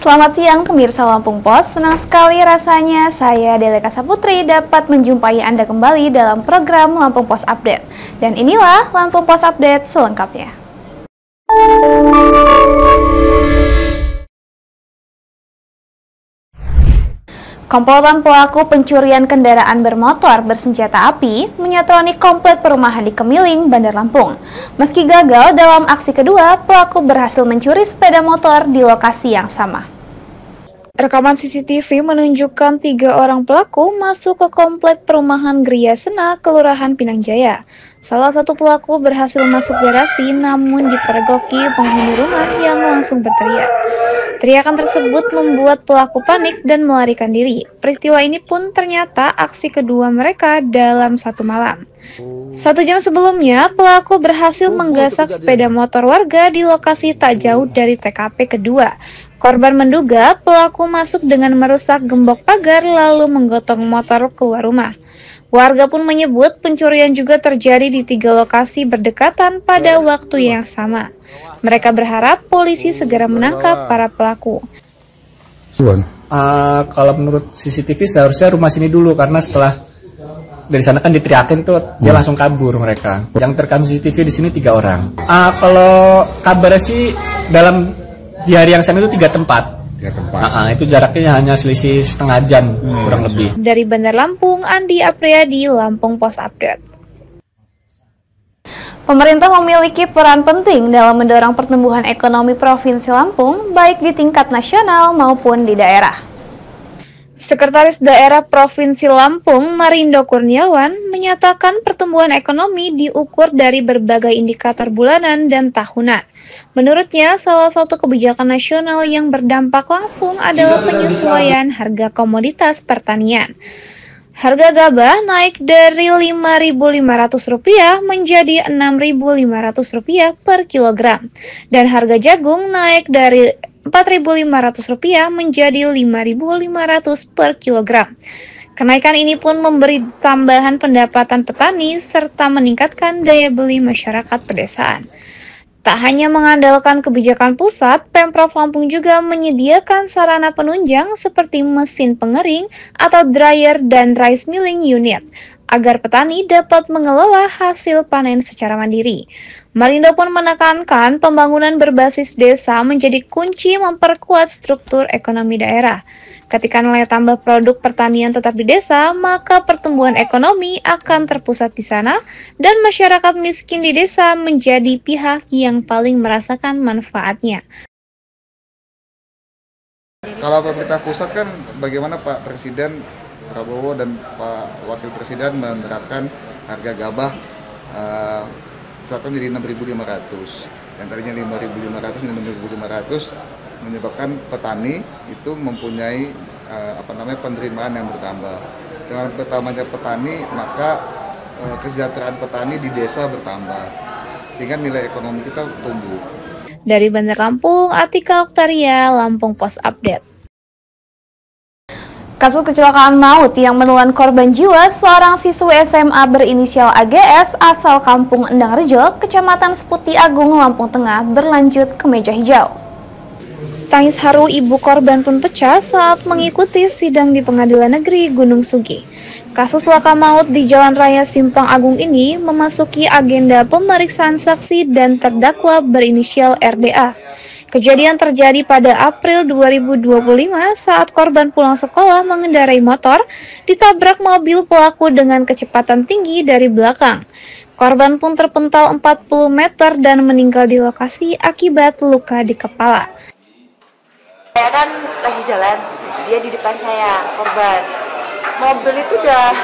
Selamat siang pemirsa Lampung Pos, senang sekali rasanya saya Deleka Saputri dapat menjumpai Anda kembali dalam program Lampung Pos Update. Dan inilah Lampung Pos Update selengkapnya. Komplotan pelaku pencurian kendaraan bermotor bersenjata api menyatroni komplek perumahan di Kemiling, Bandar Lampung. Meski gagal dalam aksi kedua, pelaku berhasil mencuri sepeda motor di lokasi yang sama. Rekaman CCTV menunjukkan 3 orang pelaku masuk ke komplek perumahan Gria Sena, Kelurahan Pinang Jaya. Salah satu pelaku berhasil masuk garasi namun dipergoki penghuni rumah yang langsung berteriak. Teriakan tersebut membuat pelaku panik dan melarikan diri. Peristiwa ini pun ternyata aksi kedua mereka dalam satu malam. 1 jam sebelumnya, pelaku berhasil menggasak sepeda motor warga di lokasi tak jauh dari TKP kedua. Korban menduga pelaku masuk dengan merusak gembok pagar lalu menggotong motor keluar rumah. Warga pun menyebut pencurian juga terjadi di 3 lokasi berdekatan pada waktu yang sama. Mereka berharap polisi segera menangkap para pelaku. Kalau menurut CCTV seharusnya rumah sini dulu, karena setelah dari sana kan diteriakin tuh dia langsung kabur mereka. Yang terekam CCTV di sini 3 orang. Kalau kabarnya sih di hari yang sama itu 3 tempat. Itu jaraknya hanya selisih setengah jam kurang lebih. Dari Bandar Lampung, Andi Apriyadi, Lampung Pos Update. Pemerintah memiliki peran penting dalam mendorong pertumbuhan ekonomi Provinsi Lampung, baik di tingkat nasional maupun di daerah. Sekretaris Daerah Provinsi Lampung, Marindo Kurniawan, menyatakan pertumbuhan ekonomi diukur dari berbagai indikator bulanan dan tahunan. Menurutnya, salah satu kebijakan nasional yang berdampak langsung adalah penyesuaian harga komoditas pertanian. Harga gabah naik dari Rp5.500 menjadi Rp6.500 per kilogram, dan harga jagung naik dari Rp4.500 menjadi Rp5.500 per kilogram. Kenaikan ini pun memberi tambahan pendapatan petani serta meningkatkan daya beli masyarakat pedesaan. Tak hanya mengandalkan kebijakan pusat, Pemprov Lampung juga menyediakan sarana penunjang seperti mesin pengering atau dryer dan rice milling unit, agar petani dapat mengelola hasil panen secara mandiri. Marindo pun menekankan pembangunan berbasis desa menjadi kunci memperkuat struktur ekonomi daerah. Ketika nilai tambah produk pertanian tetap di desa, maka pertumbuhan ekonomi akan terpusat di sana dan masyarakat miskin di desa menjadi pihak yang paling merasakan manfaatnya. Kalau pemerintah pusat kan bagaimana Pak Presiden Prabowo dan Pak Wakil Presiden menerapkan harga gabah menjadi 6.500, yang tadinya 5.500 menjadi 6.500, menyebabkan petani itu mempunyai penerimaan yang bertambah. Dengan bertambahnya petani, maka kesejahteraan petani di desa bertambah, sehingga nilai ekonomi kita tumbuh. Dari Bandar Lampung, Atika Oktaria, Lampung Pos Update. Kasus kecelakaan maut yang menelan korban jiwa seorang siswa SMA berinisial AGS asal Kampung Endang Rejo, Kecamatan Seputi Agung, Lampung Tengah berlanjut ke meja hijau. Tangis haru ibu korban pun pecah saat mengikuti sidang di Pengadilan Negeri Gunung Sugi. Kasus laka maut di Jalan Raya Simpang Agung ini memasuki agenda pemeriksaan saksi dan terdakwa berinisial RDA. Kejadian terjadi pada April 2025 saat korban pulang sekolah mengendarai motor, ditabrak mobil pelaku dengan kecepatan tinggi dari belakang. Korban pun terpental 40 meter dan meninggal di lokasi akibat luka di kepala. Saya kan lagi jalan, dia di depan saya, korban. Mobil itu udah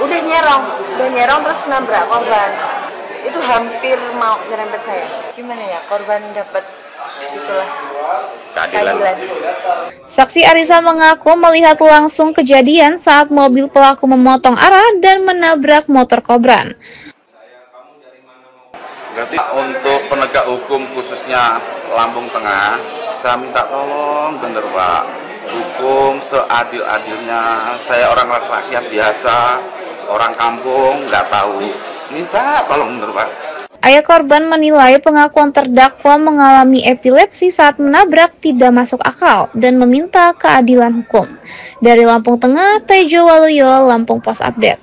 udah nyerong terus nabrak korban. Itu hampir mau nyerempet saya. Gimana ya, korban dapat itulah keadilan. Saksi Arisa mengaku melihat langsung kejadian saat mobil pelaku memotong arah dan menabrak motor korban. Berarti untuk penegak hukum khususnya Lampung Tengah, saya minta tolong bener Pak, hukum seadil-adilnya. Saya orang rakyat biasa, orang kampung nggak tahu, minta tolong bener Pak. Ayah korban menilai pengakuan terdakwa mengalami epilepsi saat menabrak tidak masuk akal dan meminta keadilan hukum. Dari Lampung Tengah, Tejo Waluyo, Lampung Pos Update.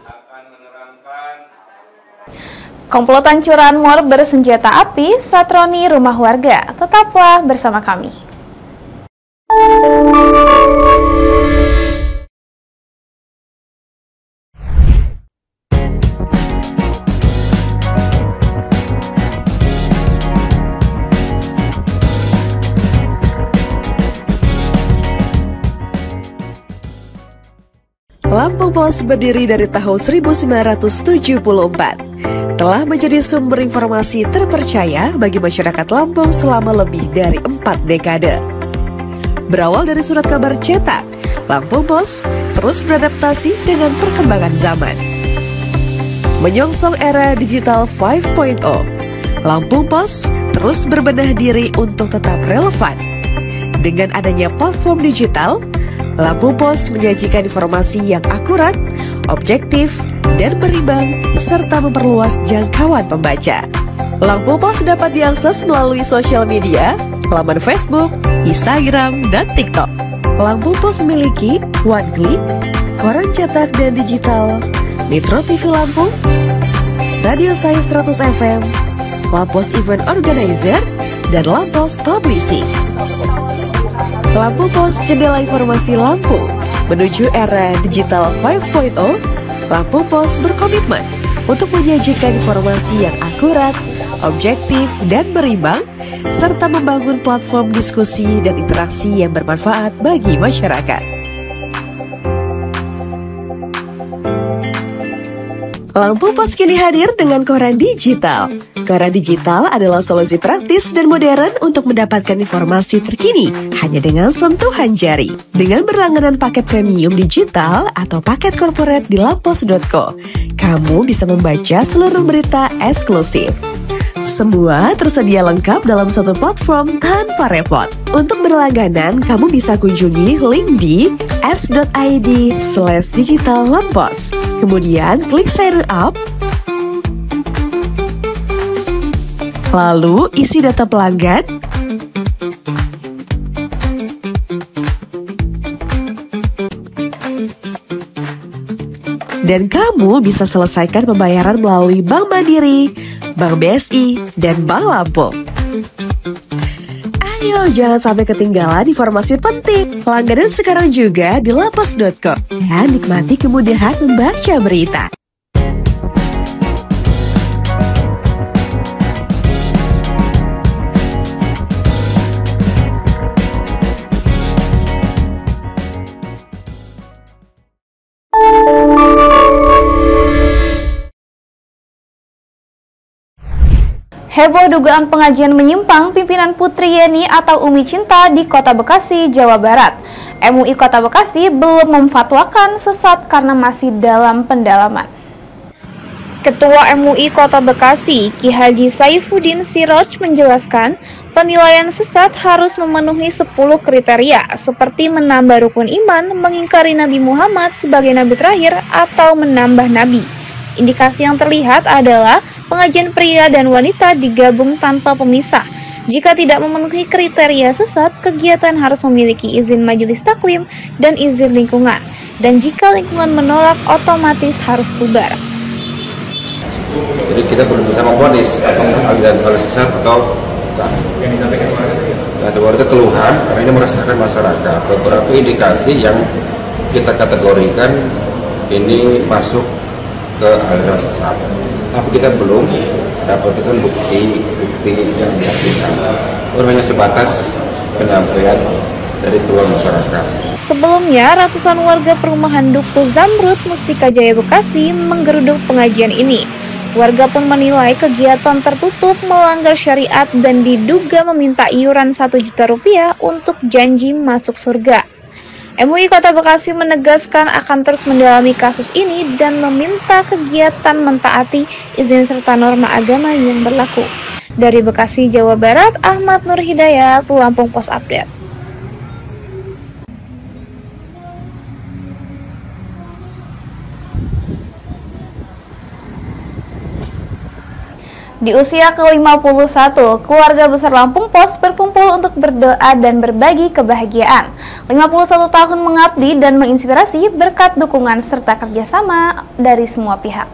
Komplotan curanmor bersenjata api satroni rumah warga. Tetaplah bersama kami. Lampung Pos berdiri dari tahun 1974, telah menjadi sumber informasi terpercaya bagi masyarakat Lampung selama lebih dari 4 dekade. Berawal dari surat kabar cetak, Lampung Pos terus beradaptasi dengan perkembangan zaman. Menyongsong era digital 5.0, Lampung Pos terus berbenah diri untuk tetap relevan. Dengan adanya platform digital, Lampung Pos menyajikan informasi yang akurat, objektif, dan berimbang, serta memperluas jangkauan pembaca. Lampung Pos dapat diakses melalui sosial media, laman Facebook, Instagram, dan TikTok. Lampung Pos memiliki One Click, koran cetak dan digital, Metro TV Lampung, Radio Saya 100 FM, Lampos Event Organizer, dan Lampos Publishing. Lampung Pos, jendela informasi Lampung. Menuju era digital 5.0, Lampung Pos berkomitmen untuk menyajikan informasi yang akurat, objektif, dan berimbang, serta membangun platform diskusi dan interaksi yang bermanfaat bagi masyarakat. Lampung Pos kini hadir dengan koran digital. Koran digital adalah solusi praktis dan modern untuk mendapatkan informasi terkini hanya dengan sentuhan jari. Dengan berlangganan paket premium digital atau paket korporat di lampos.co, kamu bisa membaca seluruh berita eksklusif. Semua tersedia lengkap dalam satu platform tanpa repot. Untuk berlangganan, kamu bisa kunjungi link di s.id/digitallampos. Kemudian klik sign up, lalu isi data pelanggan, dan kamu bisa selesaikan pembayaran melalui Bank Mandiri, Bank BSI, dan Bank Lampung. Ayo, jangan sampai ketinggalan informasi penting. Langganan sekarang juga di lampos.co dan nikmati kemudahan membaca berita. Heboh dugaan pengajian menyimpang pimpinan Putri Yeni atau Umi Cinta di Kota Bekasi, Jawa Barat. MUI Kota Bekasi belum memfatwakan sesat karena masih dalam pendalaman. Ketua MUI Kota Bekasi, Ki Haji Saifuddin Siroj menjelaskan, penilaian sesat harus memenuhi 10 kriteria seperti menambah rukun iman, mengingkari Nabi Muhammad sebagai nabi terakhir, atau menambah nabi. Indikasi yang terlihat adalah pengajian pria dan wanita digabung tanpa pemisah. Jika tidak memenuhi kriteria sesat, kegiatan harus memiliki izin majelis taklim dan izin lingkungan. Dan jika lingkungan menolak, otomatis harus bubar. Jadi kita belum bisa memvonis apakah aliran sesat atau bukan. Nah, itu keluhan karena ini merasakan masyarakat. Beberapa indikasi yang kita kategorikan ini masuk ke aliran sesat, tapi kita belum dapatkan bukti yang dihasilkan. Hanya sebatas penyampaian dari keluar masyarakat. Sebelumnya, ratusan warga perumahan Duku Zamrud, Mustika Jaya, Bekasi menggeruduk pengajian ini. Warga pun menilai kegiatan tertutup, melanggar syariat, dan diduga meminta iuran Rp1 juta untuk janji masuk surga. MUI Kota Bekasi menegaskan akan terus mendalami kasus ini dan meminta kegiatan mentaati izin serta norma agama yang berlaku. Dari Bekasi, Jawa Barat, Ahmad Nur Hidayat, Lampung Pos Update. Di usia ke-51, keluarga besar Lampung Pos berkumpul untuk berdoa dan berbagi kebahagiaan. 51 tahun mengabdi dan menginspirasi berkat dukungan serta kerjasama dari semua pihak.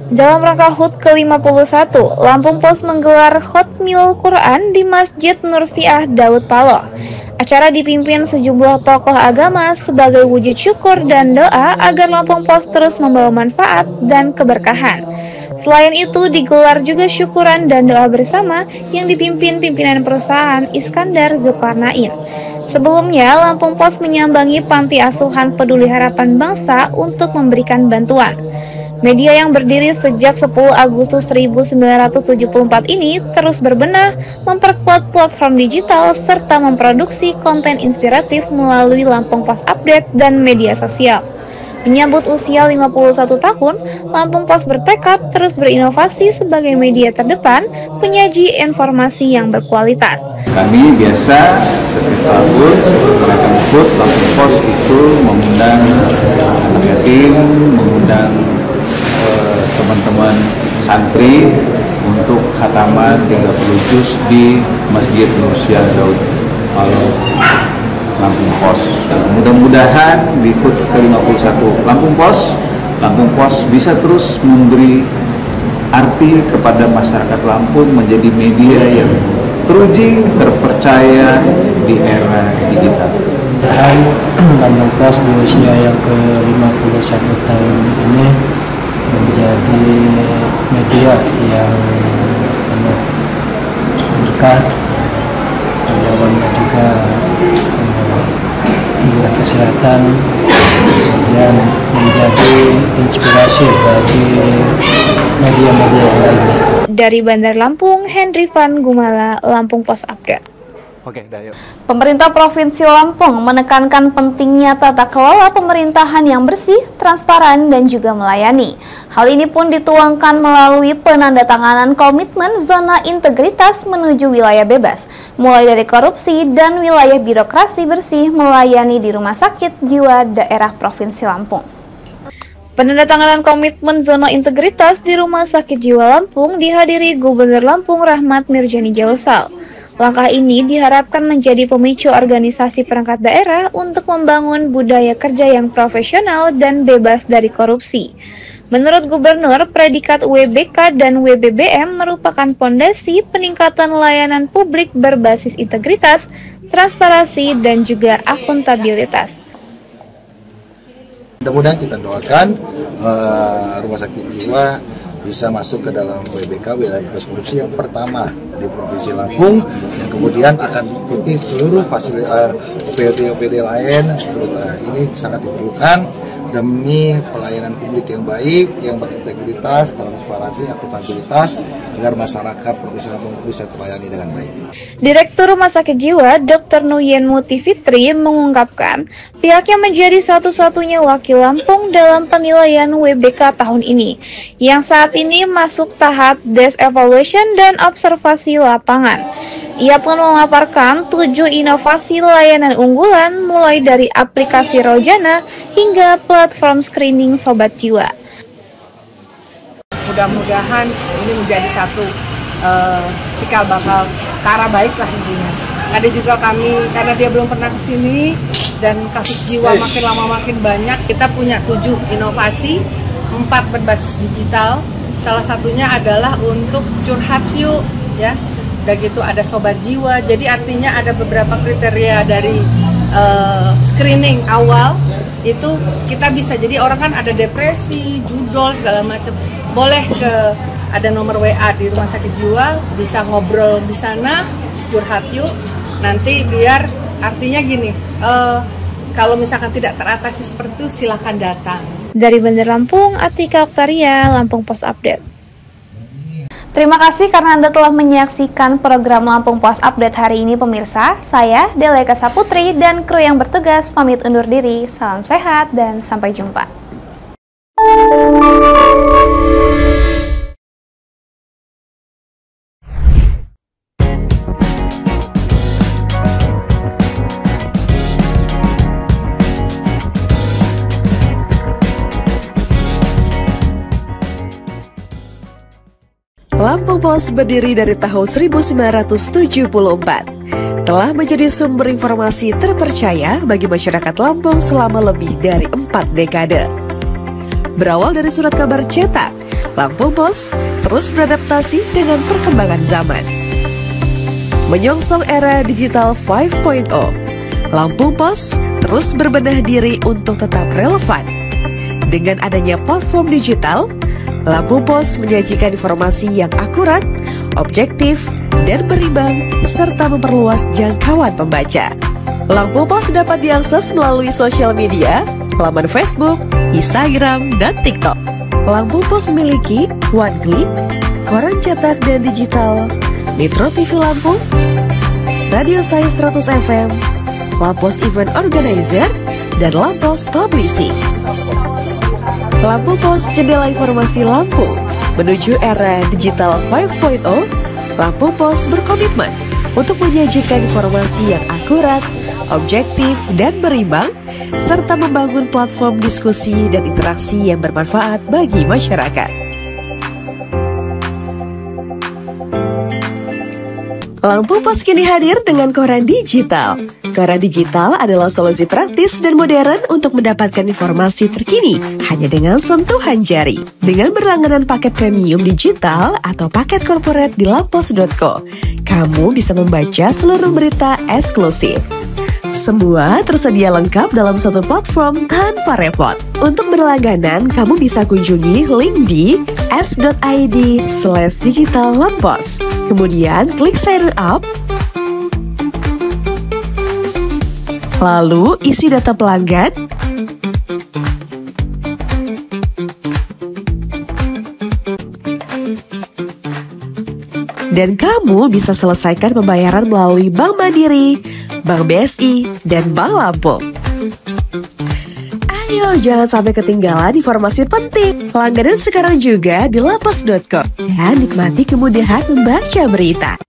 Dalam rangka HUT ke-51, Lampung Pos menggelar Khotmil Quran di Masjid Nur Siah Daud Paloh. Acara dipimpin sejumlah tokoh agama sebagai wujud syukur dan doa agar Lampung Pos terus membawa manfaat dan keberkahan. Selain itu, digelar juga syukuran dan doa bersama yang dipimpin pimpinan perusahaan Iskandar Zulkarnain. Sebelumnya, Lampung Pos menyambangi Panti Asuhan Peduli Harapan Bangsa untuk memberikan bantuan. Media yang berdiri sejak 10 Agustus 1974 ini terus berbenah, memperkuat platform digital, serta memproduksi konten inspiratif melalui Lampung Pos Update dan media sosial. Menyambut usia 51 tahun, Lampung Pos bertekad terus berinovasi sebagai media terdepan, penyaji informasi yang berkualitas. Kami biasa setiap tahun merayakan HUT, Lampung Pos itu mengundang anak yatim, mengundang teman-teman santri untuk khataman 30 juz di Masjid Nur Siah Daud Paloh, Lampung Pos. Mudah-mudahan di HUT ke-51 Lampung Pos bisa terus memberi arti kepada masyarakat Lampung menjadi media yang teruji, terpercaya di era digital. Dan Lampung Pos di usia yang ke-51 tahun ini menjadi media yang penuh berkah, karyawannya juga dengan kesehatan, kemudian menjadi inspirasi bagi media-media lainnya. Dari Bandar Lampung, Henry Van Gumala, Lampung Pos Update. Pemerintah Provinsi Lampung menekankan pentingnya tata kelola pemerintahan yang bersih, transparan, dan juga melayani. Hal ini pun dituangkan melalui penandatanganan komitmen zona integritas menuju wilayah bebas, mulai dari korupsi dan wilayah birokrasi bersih melayani di Rumah Sakit Jiwa Daerah Provinsi Lampung. Penandatanganan komitmen zona integritas di Rumah Sakit Jiwa Lampung dihadiri Gubernur Lampung Rahmat Mirjani Jalsal. Langkah ini diharapkan menjadi pemicu organisasi perangkat daerah untuk membangun budaya kerja yang profesional dan bebas dari korupsi. Menurut Gubernur, predikat WBK dan WBBM merupakan fondasi peningkatan layanan publik berbasis integritas, transparansi, dan juga akuntabilitas. Mudah-mudahan kita doakan Rumah Sakit Jiwa bisa masuk ke dalam WBK, wilayah bebas korupsi yang pertama di Provinsi Lampung, yang kemudian akan diikuti seluruh OPD lain. Ini sangat diperlukan demi pelayanan publik yang baik, yang berintegritas, transparansi, akuntabilitas, agar masyarakat Provinsi Lampung bisa terlayani dengan baik. Direktur Rumah Sakit Jiwa, Dr. Nuyen Muti Fitri, mengungkapkan pihaknya menjadi satu-satunya wakil Lampung dalam penilaian WBK tahun ini, yang saat ini masuk tahap desk evaluation dan observasi lapangan. Ia pun memaparkan 7 inovasi layanan unggulan mulai dari aplikasi Rojana hingga platform screening Sobat Jiwa. Mudah-mudahan ini menjadi satu cikal bakal ke arah baik lah intinya. Ada juga kami, karena dia belum pernah kesini dan kasus jiwa makin lama makin banyak, kita punya 7 inovasi, 4 berbasis digital. Salah satunya adalah untuk curhat yuk, ya. Udah gitu ada Sobat Jiwa, jadi artinya ada beberapa kriteria dari screening awal, itu kita bisa, jadi orang kan ada depresi, judol, segala macam, boleh ada nomor WA di Rumah Sakit Jiwa, bisa ngobrol di sana, curhat yuk, nanti biar artinya gini, kalau misalkan tidak teratasi seperti itu silahkan datang. Dari Bandar Lampung, Atika Oktaria, Lampung Pos Update. Terima kasih karena Anda telah menyaksikan program Lampung Pos Update hari ini pemirsa. Saya Deleka Saputri dan kru yang bertugas pamit undur diri. Salam sehat dan sampai jumpa. Pos berdiri dari tahun 1974. Telah menjadi sumber informasi terpercaya bagi masyarakat Lampung selama lebih dari 4 dekade. Berawal dari surat kabar cetak, Lampung Pos terus beradaptasi dengan perkembangan zaman. Menyongsong era digital 5.0, Lampung Pos terus berbenah diri untuk tetap relevan. Dengan adanya platform digital, Lampung Pos menyajikan informasi yang akurat, objektif, dan berimbang, serta memperluas jangkauan pembaca. Lampung Pos dapat diakses melalui sosial media, laman Facebook, Instagram, dan TikTok. Lampung Pos memiliki One Click, koran cetak dan digital, Metro TV Lampung, Radio Saya 100 FM, Lampos Event Organizer, dan Lampos Publishing. Lampung Pos, jendela informasi Lampung. Menuju era digital 5.0, Lampung Pos berkomitmen untuk menyajikan informasi yang akurat, objektif, dan berimbang, serta membangun platform diskusi dan interaksi yang bermanfaat bagi masyarakat. Lampung Pos kini hadir dengan koran digital. Koran digital adalah solusi praktis dan modern untuk mendapatkan informasi terkini hanya dengan sentuhan jari. Dengan berlangganan paket premium digital atau paket corporate di lampos.co, kamu bisa membaca seluruh berita eksklusif. Semua tersedia lengkap dalam satu platform tanpa repot. Untuk berlangganan, kamu bisa kunjungi link di s.id/digitallampos. Kemudian klik sign up, lalu isi data pelanggan, dan kamu bisa selesaikan pembayaran melalui Bank Mandiri, Bank BSI, dan Bank Lampung. Ayo, jangan sampai ketinggalan informasi penting. Langganan sekarang juga di lampos.co dan nikmati kemudahan membaca berita.